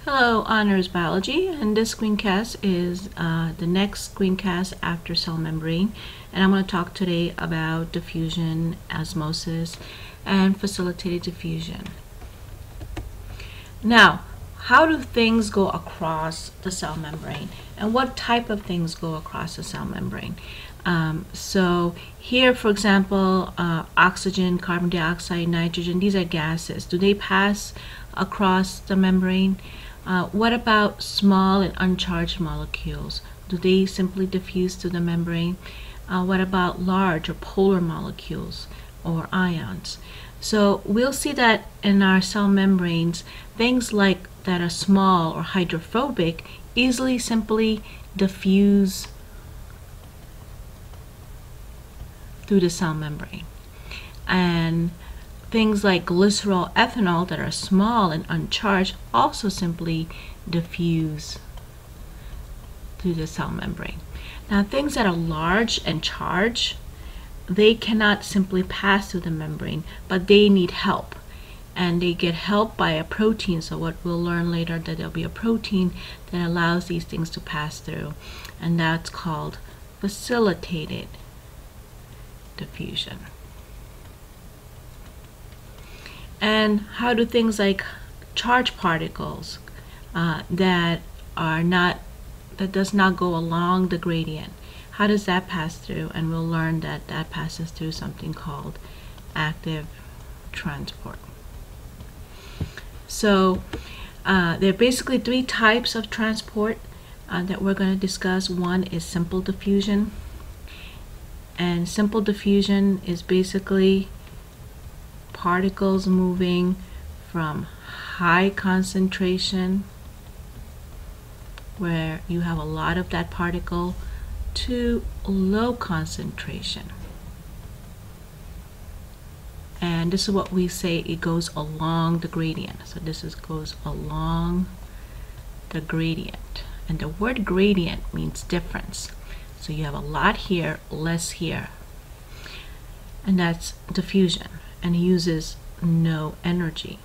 Hello, Honors Biology, and this screencast is the next screencast after cell membrane, and I'm going to talk today about diffusion, osmosis, and facilitated diffusion. Now, how do things go across the cell membrane, and what type of things go across the cell membrane? So here, for example, oxygen, carbon dioxide, nitrogen, these are gases. Do they pass across the membrane? What about small and uncharged molecules? Do they simply diffuse through the membrane? What about large or polar molecules or ions? So we'll see that in our cell membranes, things like that are small or hydrophobic easily simply diffuse through the cell membrane. And things like glycerol, ethanol that are small and uncharged also simply diffuse through the cell membrane. Now, things that are large and charged, they cannot simply pass through the membrane, but they need help. And they get help by a protein. So what we'll learn later, that there'll be a protein that allows these things to pass through. And that's called facilitated diffusion. And how do things like charged particles that does not go along the gradient, how does that pass through? And we'll learn that that passes through something called active transport. So there are basically three types of transport that we're going to discuss. One is simple diffusion, and simple diffusion is basically particles moving from high concentration, where you have a lot of that particle, to low concentration. And this is what we say, it goes along the gradient. So this goes along the gradient. And the word gradient means difference. So you have a lot here, less here. And that's diffusion, and uses no energy.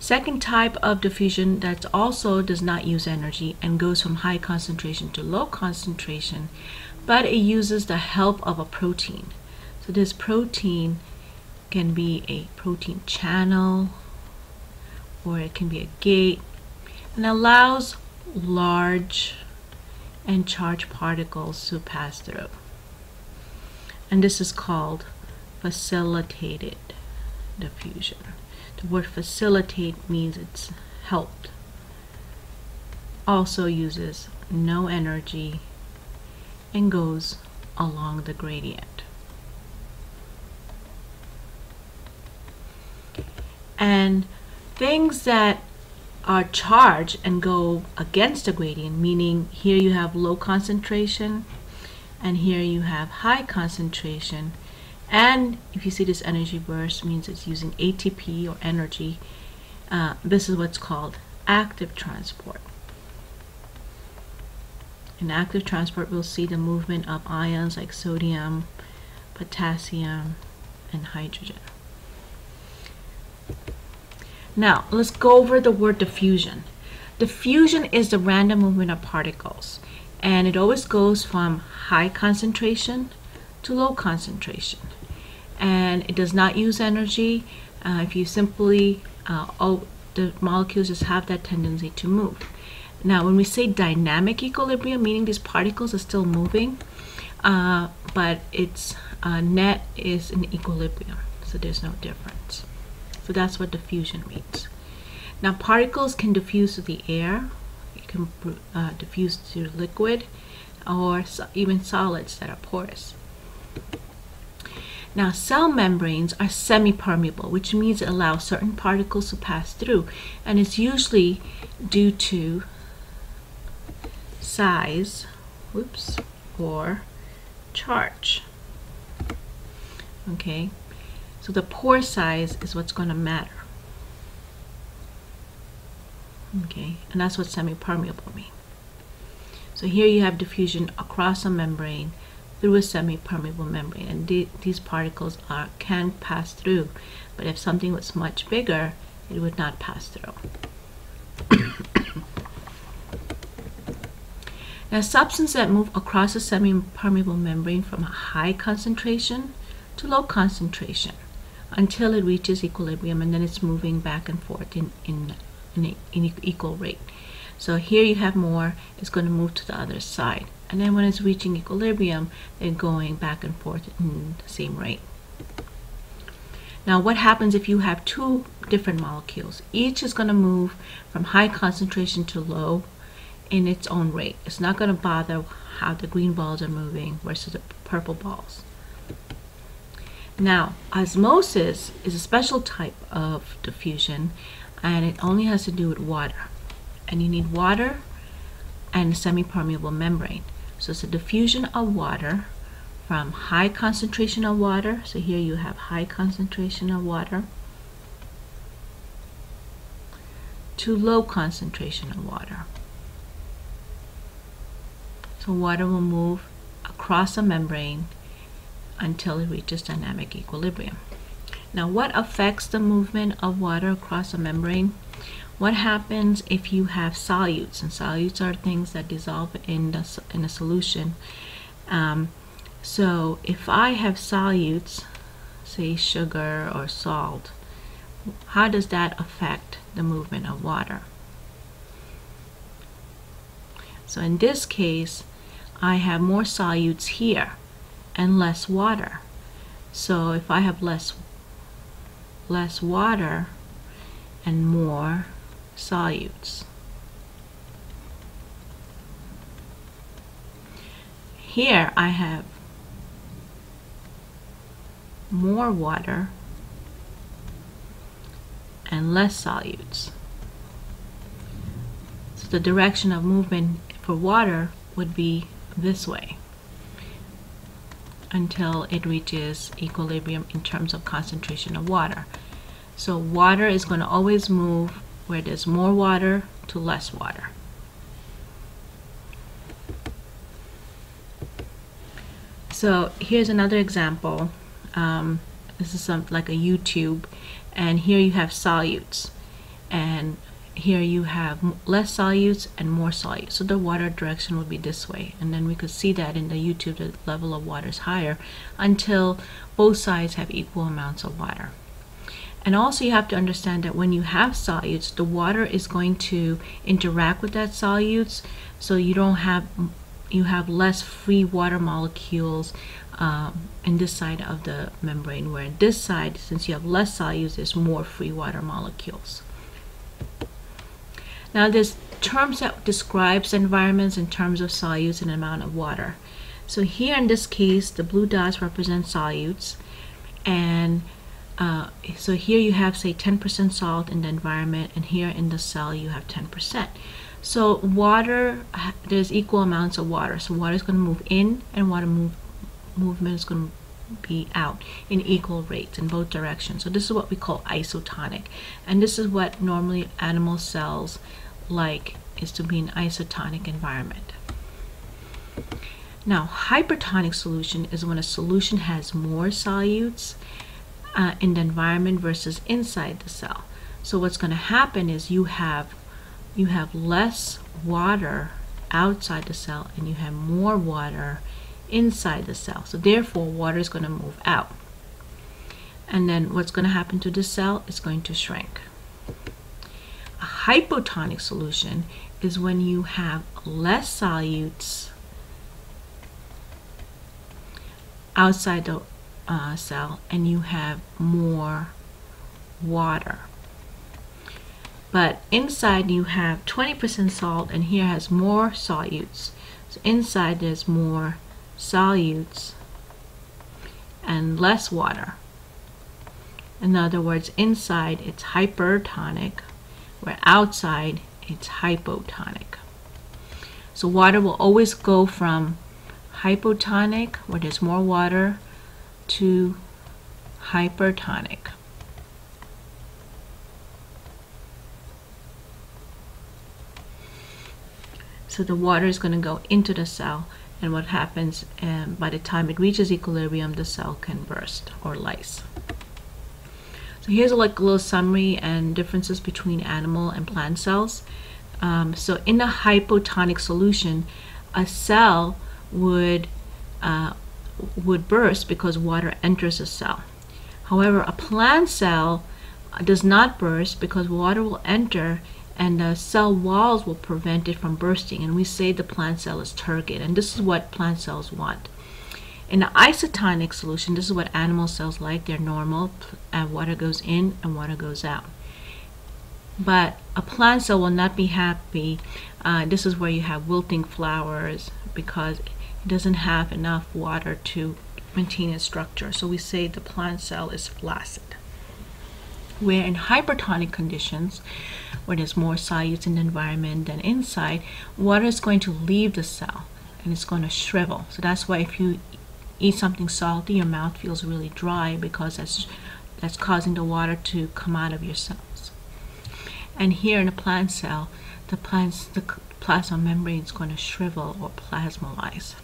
Second type of diffusion that also does not use energy and goes from high concentration to low concentration, but it uses the help of a protein. So this protein can be a protein channel, or it can be a gate, and allows large and charged particles to pass through. And this is called facilitated diffusion. The word facilitate means it's helped. Also uses no energy and goes along the gradient. And things that are charged and go against the gradient, meaning here you have low concentration, and here you have high concentration, and if you see this energy burst, means it's using ATP or energy. This is what's called active transport. In active transport, we'll see the movement of ions like sodium, potassium, and hydrogen. Now, let's go over the word diffusion. Diffusion is the random movement of particles, and it always goes from high concentration to low concentration, and it does not use energy. If you simply the molecules just have that tendency to move. Now, when we say dynamic equilibrium, meaning these particles are still moving, but its net is in equilibrium, so there's no difference. So that's what diffusion means. Now, particles can diffuse to the air, it can diffuse to liquid, or even solids that are porous. Now, cell membranes are semi-permeable, which means it allows certain particles to pass through, and it's usually due to size, or charge. Okay, so the pore size is what's going to matter. Okay, and that's what semi-permeable means. So here you have diffusion across a membrane through a semi-permeable membrane, and these particles can pass through. But if something was much bigger, It would not pass through. Now, substances that move across a semi-permeable membrane from a high concentration to low concentration until it reaches equilibrium, and then it's moving back and forth in equal rate. So here you have more, it's going to move to the other side. And then when it's reaching equilibrium, they're going back and forth in the same rate. Now, what happens if you have two different molecules? Each is going to move from high concentration to low in its own rate. It's not going to bother how the green balls are moving versus the purple balls. Now, osmosis is a special type of diffusion, and it only has to do with water. And you need water and a semi-permeable membrane. So it's a diffusion of water from high concentration of water. So here you have high concentration of water to low concentration of water. So water will move across a membrane until it reaches dynamic equilibrium. Now, what affects the movement of water across a membrane? What happens if you have solutes? And solutes are things that dissolve in a solution. So if I have solutes, say sugar or salt, how does that affect the movement of water? So in this case, I have more solutes here and less water. So if I have less water and more solutes, here I have more water and less solutes. So the direction of movement for water would be this way until it reaches equilibrium in terms of concentration of water. So water is going to always move where there's more water to less water. So here's another example. This is like a YouTube, and here you have solutes, and here you have less solutes and more solutes. So the water direction would be this way, and then we could see that in the YouTube the level of water is higher until both sides have equal amounts of water. And also you have to understand that when you have solutes, the water is going to interact with that solutes, so you have less free water molecules in this side of the membrane, where in this side, since you have less solutes, there's more free water molecules. Now there's terms that describes environments in terms of solutes and amount of water. So here in this case, the blue dots represent solutes, and so here you have, say, 10% salt in the environment, and here in the cell you have 10%. So water, there's equal amounts of water. So water is going to move in, and water movement is going to be out in equal rates in both directions. So this is what we call isotonic, and this is what normally animal cells like, is to be an isotonic environment. Now, hypertonic solution is when a solution has more solutes in the environment versus inside the cell. So what's going to happen is you have less water outside the cell and you have more water inside the cell. So therefore water is going to move out. And then what's going to happen to the cell? It's going to shrink. A hypotonic solution is when you have less solutes outside the cell and you have more water. But inside you have 20% salt, and here has more solutes. So inside there's more solutes and less water. In other words, inside it's hypertonic, where outside it's hypotonic. So water will always go from hypotonic, where there's more water, to hypertonic. So the water is going to go into the cell, and what happens by the time it reaches equilibrium, the cell can burst or lyse. So here's like a little summary and differences between animal and plant cells. So in a hypotonic solution, a cell would burst because water enters a cell. However, a plant cell does not burst because water will enter and the cell walls will prevent it from bursting, and we say the plant cell is turgid, and this is what plant cells want. In the isotonic solution, this is what animal cells like. They're normal, and water goes in and water goes out. But a plant cell will not be happy. This is where you have wilting flowers because it doesn't have enough water to maintain its structure. So we say the plant cell is flaccid. Where in hypertonic conditions, where there's more solutes in the environment than inside, water is going to leave the cell and it's going to shrivel. So that's why if you eat something salty, your mouth feels really dry, because that's causing the water to come out of your cells. And here in a plant cell, the plasma membrane is going to shrivel or plasmolize.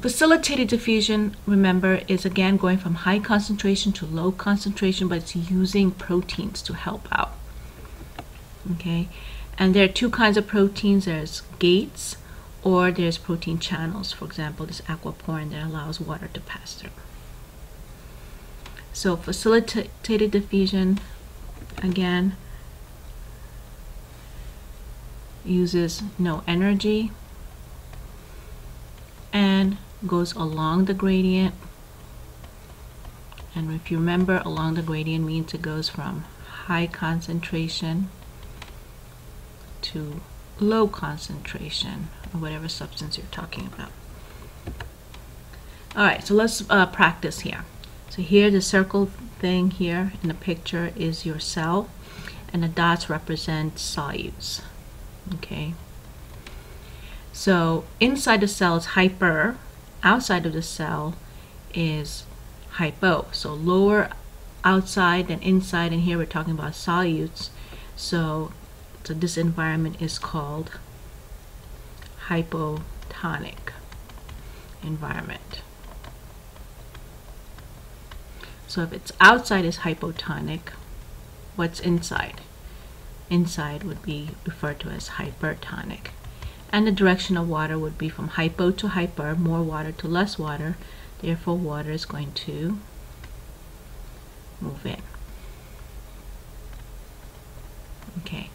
Facilitated diffusion, remember, is again going from high concentration to low concentration, but it's using proteins to help out. Okay, and there are two kinds of proteins. There's gates, or there's protein channels. For example, this aquaporin that allows water to pass through. So facilitated diffusion, again, uses no energy and goes along the gradient. And if you remember, along the gradient means it goes from high concentration to low concentration, or whatever substance you're talking about. All right, so let's practice here. So here, the circle thing here in the picture is your cell, and the dots represent solutes. Okay. So inside the cell is hyper, outside of the cell is hypo. So lower outside than inside, and here we're talking about solutes. So this environment is called hypotonic environment. So if it's outside is hypotonic, what's inside? Inside would be referred to as hypertonic. And the direction of water would be from hypo to hyper, more water to less water. Therefore, water is going to move in. Okay.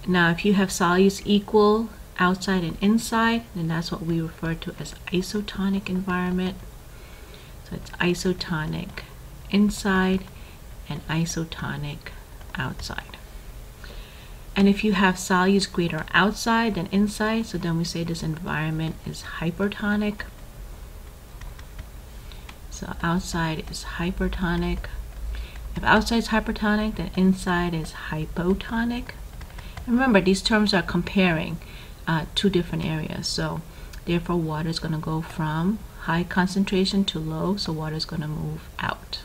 Now, if you have solutes equal outside and inside, then that's what we refer to as isotonic environment. So it's isotonic inside and isotonic outside. And if you have solutes greater outside than inside, so then we say this environment is hypertonic. So outside is hypertonic. If outside is hypertonic, then inside is hypotonic. And remember, these terms are comparing two different areas. So therefore, water is going to go from high concentration to low, so water is going to move out.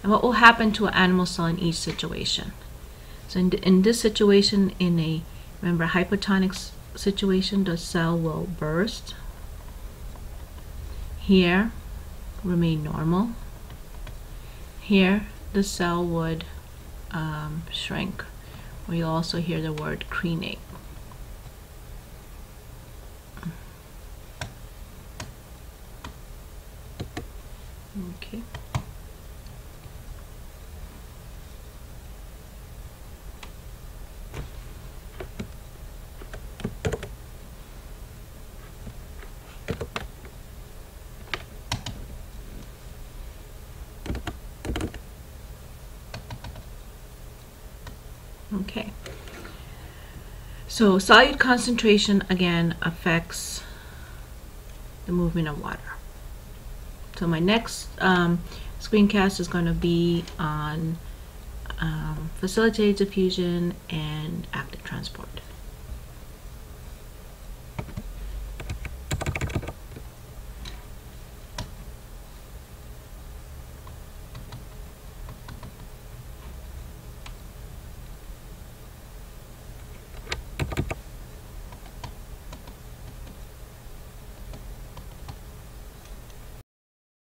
And what will happen to an animal cell in each situation? So in this situation, in a, remember, hypotonic situation, the cell will burst. Here, remain normal. Here, the cell would shrink. We also hear the word crenate. Okay. Okay, so solute concentration again affects the movement of water. So my next screencast is going to be on facilitated diffusion and active transport.